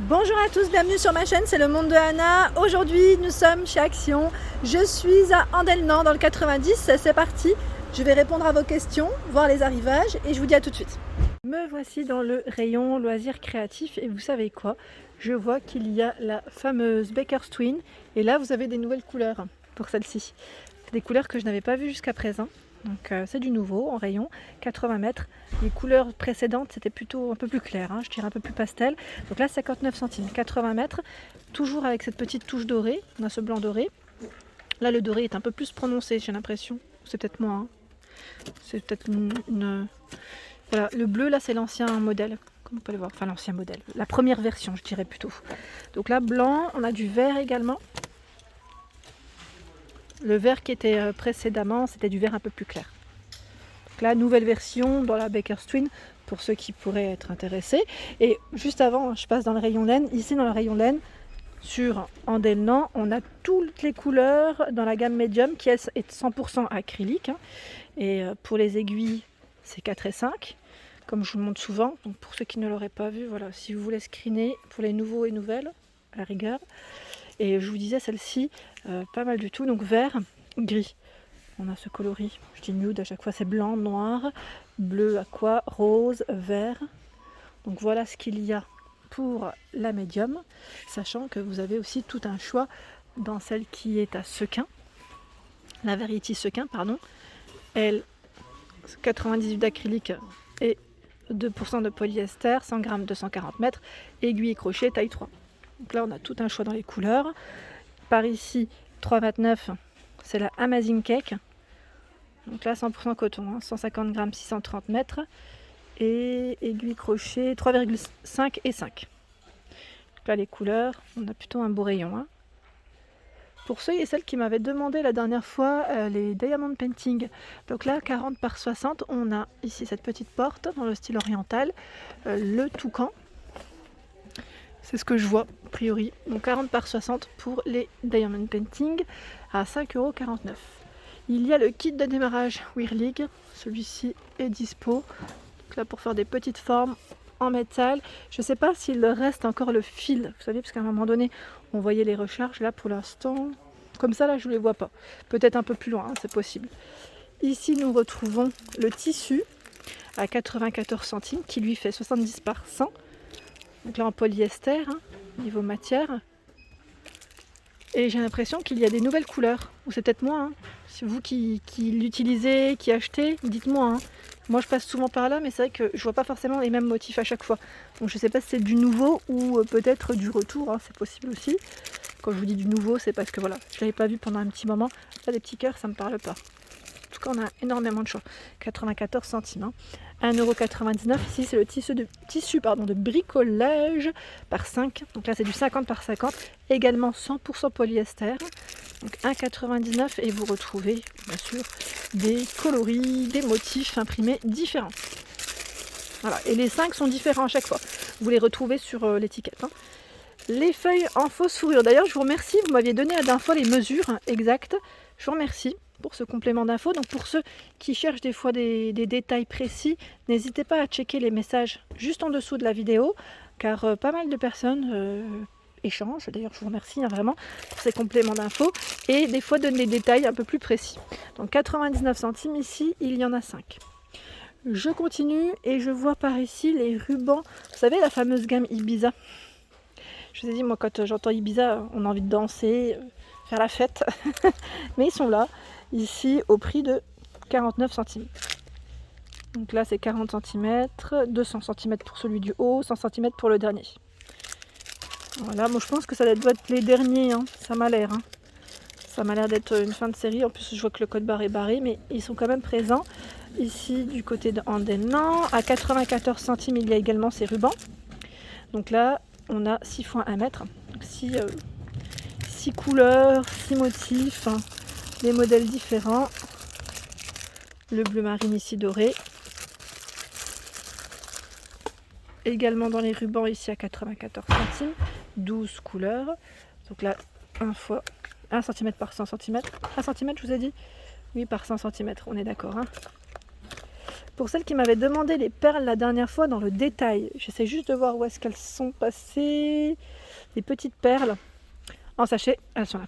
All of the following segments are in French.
Bonjour à tous, bienvenue sur ma chaîne, c'est le monde de Anna. Aujourd'hui nous sommes chez Action. Je suis à Andelnan dans le 90, c'est parti. Je vais répondre à vos questions, voir les arrivages et je vous dis à tout de suite. Me voici dans le rayon loisirs créatifs et vous savez quoi? Je vois qu'il y a la fameuse Baker's Twin et là vous avez des nouvelles couleurs pour celle-ci. Des couleurs que je n'avais pas vues jusqu'à présent. Donc c'est du nouveau en rayon, 80 mètres. Les couleurs précédentes c'était plutôt un peu plus clair, je dirais un peu plus pastel. Donc là 59 centimes, 80 mètres, toujours avec cette petite touche dorée. On a ce blanc doré. Là le doré est un peu plus prononcé, j'ai l'impression. C'est peut-être moi. C'est peut-être une... Voilà, le bleu là c'est l'ancien modèle. Comme on peut le voir, enfin l'ancien modèle. La première version je dirais plutôt. Donc là blanc, on a du vert également. Le vert qui était précédemment, c'était du vert un peu plus clair. Donc là, nouvelle version dans la Baker's Twin, pour ceux qui pourraient être intéressés. Et juste avant, je passe dans le rayon laine. Ici, dans le rayon laine, sur Andelnan, on a toutes les couleurs dans la gamme médium qui est 100% acrylique. Et pour les aiguilles, c'est 4 et 5, comme je vous le montre souvent. Donc pour ceux qui ne l'auraient pas vu, voilà, si vous voulez screener pour les nouveaux et nouvelles, à la rigueur. Et je vous disais celle-ci, pas mal du tout, donc vert, gris. On a ce coloris, je dis nude à chaque fois, c'est blanc, noir, bleu, aqua, rose, vert. Donc voilà ce qu'il y a pour la médium, sachant que vous avez aussi tout un choix dans celle qui est à sequin, la Variety sequin, pardon. Elle, 98 d'acrylique et 2% de polyester, 100 g, 240 mètres, aiguille et crochet, taille 3. Donc là on a tout un choix dans les couleurs. Par ici 3,29, c'est la Amazing Cake. Donc là 100% coton, 150 g, 630 mètres. Et aiguille crochet 3,5 et 5. Donc là les couleurs, on a plutôt un beau rayon. Pour ceux et celles qui m'avaient demandé la dernière fois les Diamond Painting, donc là 40 par 60, on a ici cette petite porte dans le style oriental, le toucan. C'est ce que je vois, a priori. Donc 40 par 60 pour les Diamond Painting à 5,49 €. Il y a le kit de démarrage Whirlig. Celui-ci est dispo. Donc là pour faire des petites formes en métal. Je ne sais pas s'il reste encore le fil. Vous savez, parce qu'à un moment donné, on voyait les recharges. Là pour l'instant, comme ça, là je ne les vois pas. Peut-être un peu plus loin, c'est possible. Ici, nous retrouvons le tissu à 94 centimes qui lui fait 70 par 100. Donc là en polyester, niveau matière. Et j'ai l'impression qu'il y a des nouvelles couleurs. Ou c'est peut-être moi. Si vous qui l'utilisez, qui achetez, dites-moi. Moi je passe souvent par là, mais c'est vrai que je vois pas forcément les mêmes motifs à chaque fois. Donc je sais pas si c'est du nouveau ou peut-être du retour, c'est possible aussi. Quand je vous dis du nouveau, c'est parce que voilà, je l'avais pas vu pendant un petit moment. Là les petits cœurs, ça me parle pas. En tout cas, on a énormément de choix. 94 centimes. 1,99 €. Ici, c'est le tissu de bricolage par 5. Donc là, c'est du 50 par 50. Également 100% polyester. Donc 1,99 € et vous retrouvez, bien sûr, des coloris, des motifs imprimés différents. Voilà. Et les 5 sont différents à chaque fois. Vous les retrouvez sur l'étiquette. Les feuilles en fausse fourrure. D'ailleurs, je vous remercie. Vous m'aviez donné la dernière fois les mesures exactes. Je vous remercie pour ce complément d'infos. Donc pour ceux qui cherchent des fois des détails précis, n'hésitez pas à checker les messages juste en dessous de la vidéo, car pas mal de personnes échangent. D'ailleurs, je vous remercie vraiment pour ces compléments d'infos et des fois donnent des détails un peu plus précis. Donc 99 centimes ici, il y en a 5. Je continue et je vois par ici les rubans. Vous savez, la fameuse gamme Ibiza. Je vous ai dit, moi, quand j'entends Ibiza, on a envie de danser, faire la fête. Mais ils sont là, ici, au prix de 49 centimes. Donc là, c'est 40 cm, 200 cm pour celui du haut, 100 cm pour le dernier. Voilà, moi je pense que ça doit être les derniers, ça m'a l'air. Ça m'a l'air d'être une fin de série. En plus, je vois que le code barre est barré, mais ils sont quand même présents. Ici, du côté de Andelnan, à 94 centimes, il y a également ces rubans. Donc là, on a 6 x 1 mètre. Donc 6 couleurs, 6 motifs, des modèles différents. Le bleu marine ici doré. Également dans les rubans ici à 94 centimes. 12 couleurs. Donc là, 1 cm par 100 cm. 1 cm, je vous ai dit? Oui, par 100 cm, on est d'accord. Pour celles qui m'avaient demandé les perles la dernière fois dans le détail, j'essaie juste de voir où est-ce qu'elles sont passées. Les petites perles en sachet, elles sont là.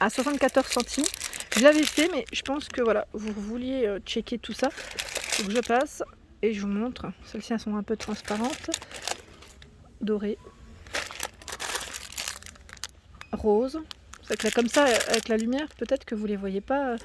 À 74 centimes. Je l'avais fait, mais je pense que voilà, vous vouliez checker tout ça. Donc je passe et je vous montre. Celles-ci, elles sont un peu transparentes. Dorées. Rose. C'est que là, comme ça, avec la lumière, peut-être que vous les voyez pas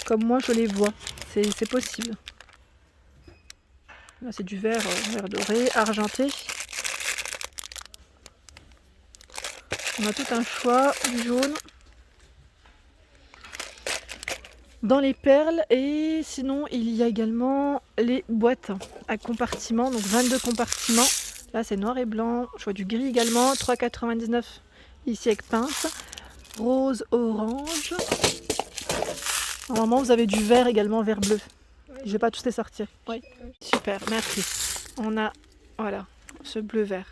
comme moi je les vois. C'est possible. Là, c'est du vert, vert doré, argenté. On a tout un choix, du jaune. Dans les perles, et sinon il y a également les boîtes à compartiments, donc 22 compartiments. Là c'est noir et blanc, je vois du gris également, 3,99 ici avec pince. Rose, orange. Normalement vous avez du vert également, vert bleu. Je vais pas tous les sortir. Oui. Super, merci. On a, voilà, ce bleu vert.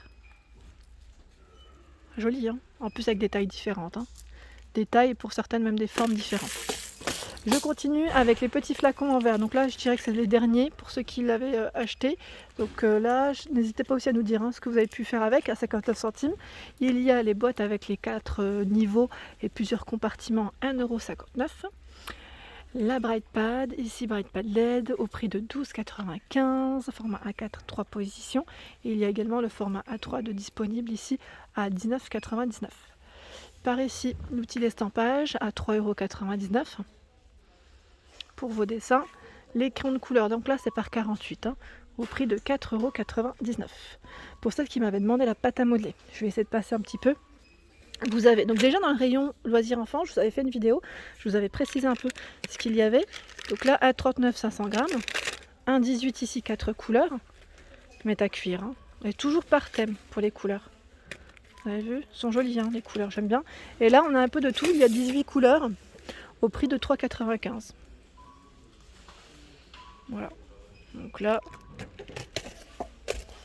Joli, hein. En plus avec des tailles différentes. Hein. Des tailles, pour certaines même des formes différentes. Je continue avec les petits flacons en verre. Donc là, je dirais que c'est les derniers pour ceux qui l'avaient acheté. Donc là, n'hésitez pas aussi à nous dire ce que vous avez pu faire avec à 59 centimes. Il y a les boîtes avec les 4 niveaux et plusieurs compartiments, 1,59 €. La BrightPad, ici BrightPad LED au prix de 12,95 €, format A4, 3 positions. Et il y a également le format A3 de disponible ici à 19,99 €. Par ici, l'outil d'estampage à 3,99 € pour vos dessins. Les crayons de couleur, donc là c'est par 48, au prix de 4,99 €. Pour celles qui m'avaient demandé la pâte à modeler, je vais essayer de passer un petit peu. Vous avez donc déjà dans le rayon loisirs enfants, je vous avais fait une vidéo, je vous avais précisé un peu ce qu'il y avait. Donc là à 39 500 grammes, 1,18 ici 4 couleurs, mais à cuire, et toujours par thème pour les couleurs. Vous avez vu, elles sont jolies les couleurs, j'aime bien. Et là on a un peu de tout, il y a 18 couleurs au prix de 3,95 €. Voilà, donc là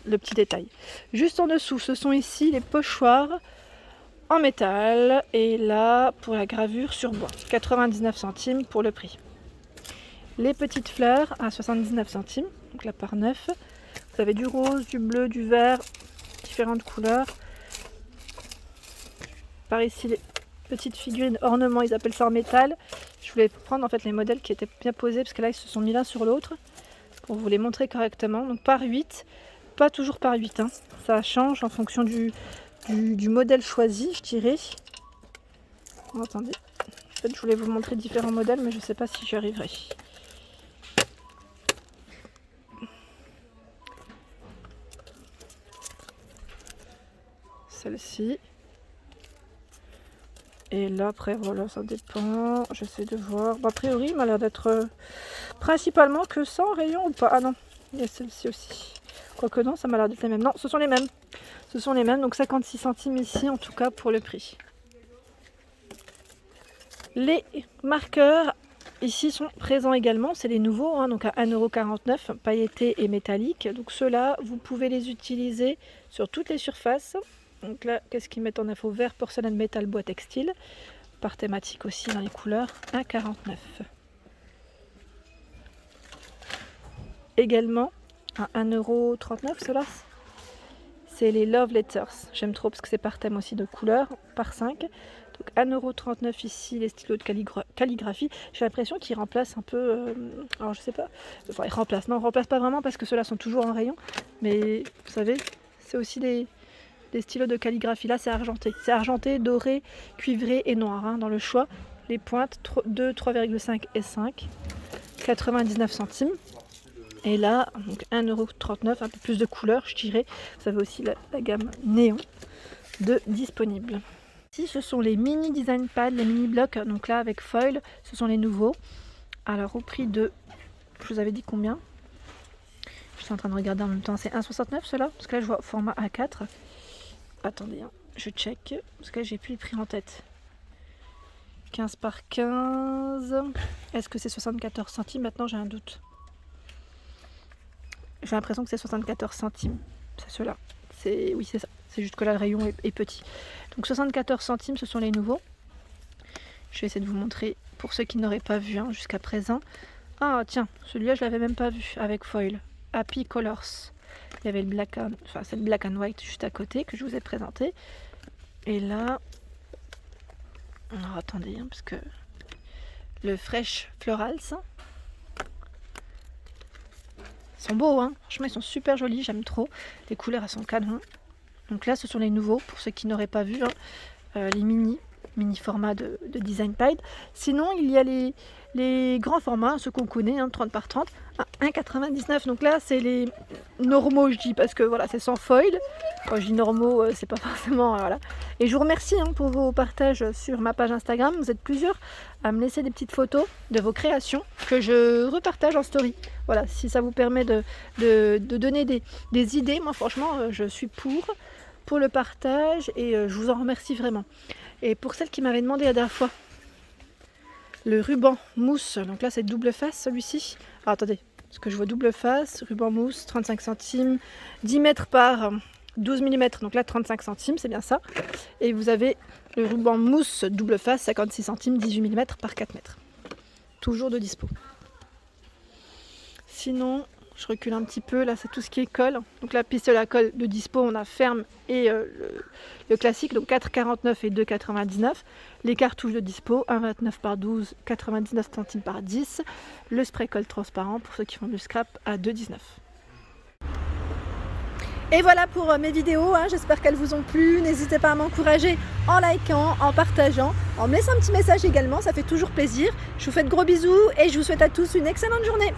le petit détail. Juste en dessous, ce sont ici les pochoirs en métal, et là pour la gravure sur bois, 99 centimes pour le prix. Les petites fleurs à 79 centimes, donc là par 9. Vous avez du rose, du bleu, du vert, différentes couleurs. Par ici les petites figurines ornements, ils appellent ça en métal. Je voulais prendre en fait les modèles qui étaient bien posés, parce que là ils se sont mis l'un sur l'autre pour vous les montrer correctement. Donc par 8, pas toujours par 8, ça change en fonction du modèle choisi, je dirais. Oh, attendez, en fait je voulais vous montrer différents modèles, mais je ne sais pas si j'y arriverai. Celle-ci. Et là après voilà, ça dépend, j'essaie de voir. Bon, a priori il m'a l'air d'être principalement que 100 rayons ou pas. Ah non, il y a celle-ci aussi. Quoique non, ça m'a l'air d'être les mêmes. Non, ce sont les mêmes. Ce sont les mêmes, donc 56 centimes ici en tout cas pour le prix. Les marqueurs ici sont présents également, c'est les nouveaux, donc à 1,49 €, pailletés et métalliques. Donc ceux-là, vous pouvez les utiliser sur toutes les surfaces. Donc là, qu'est-ce qu'ils mettent en info? Vert, porcelaine, métal, bois, textile. Par thématique aussi dans les couleurs, 1,49 €. Également, à 1,39 € ceux-là. C'est les Love Letters. J'aime trop parce que c'est par thème aussi de couleurs, par 5. Donc 1,39 € ici, les stylos de calligraphie. J'ai l'impression qu'ils remplacent un peu... alors je sais pas. Enfin, ils remplacent. Non, ils remplacent pas vraiment parce que ceux-là sont toujours en rayon. Mais vous savez, c'est aussi des stylos de calligraphie. Là, c'est argenté. C'est argenté, doré, cuivré et noir dans le choix. Les pointes 2, 3,5 et 5. 99 centimes. Et là, donc 1,39 €, un peu plus de couleurs, je dirais. Vous avez aussi la gamme néon de disponible. Ici, ce sont les mini design pads, les mini blocs. Donc là, avec foil, ce sont les nouveaux. Alors, au prix de... Je vous avais dit combien? Je suis en train de regarder en même temps. C'est 1,69 € ceux-là? Parce que là, je vois format A4. Attendez, je check. Parce que là, j'ai plus le prix en tête. 15 par 15. Est-ce que c'est 74 centimes? Maintenant, j'ai un doute. J'ai l'impression que c'est 74 centimes. C'est ceux-là. Oui, c'est ça. C'est juste que là, le rayon est petit. Donc 74 centimes, ce sont les nouveaux. Je vais essayer de vous montrer pour ceux qui n'auraient pas vu jusqu'à présent. Ah tiens, celui-là je l'avais même pas vu avec foil. Happy Colors. Il y avait le black and, enfin c'est le black and white juste à côté que je vous ai présenté. Et là, alors attendez, parce que le Fresh Florals, ils sont beaux, hein. Franchement ils sont super jolis, j'aime trop. Les couleurs elles sont canon. Donc là ce sont les nouveaux pour ceux qui n'auraient pas vu, hein. Les mini format de Design Pad. Sinon il y a les grands formats, ceux qu'on connaît, hein, 30 par 30 à 1,99. Donc là c'est les normaux, je dis, parce que voilà, c'est sans foil. Quand je dis normaux, c'est pas forcément voilà. Et je vous remercie, hein, pour vos partages sur ma page Instagram. Vous êtes plusieurs à me laisser des petites photos de vos créations que je repartage en story. Voilà, si ça vous permet de donner des idées, moi franchement je suis pour le partage et je vous en remercie vraiment. Et pour celle qui m'avait demandé la dernière fois, le ruban mousse, donc là c'est double face celui-ci. Alors attendez, parce que je vois double face, ruban mousse, 35 centimes, 10 mètres par 12 mm, donc là 35 centimes, c'est bien ça. Et vous avez le ruban mousse double face, 56 centimes, 18 mm par 4 mètres. Toujours de dispo. Sinon, je recule un petit peu, là c'est tout ce qui est colle. Donc la pistolet à colle de dispo, on a ferme et le classique, donc 4,49 et 2,99. Les cartouches de dispo, 1,29 par 12, 99 centimes par 10. Le spray colle transparent pour ceux qui font du scrap à 2,19. Et voilà pour mes vidéos, hein. J'espère qu'elles vous ont plu. N'hésitez pas à m'encourager en likant, en partageant, en me laissant un petit message également, ça fait toujours plaisir. Je vous fais de gros bisous et je vous souhaite à tous une excellente journée.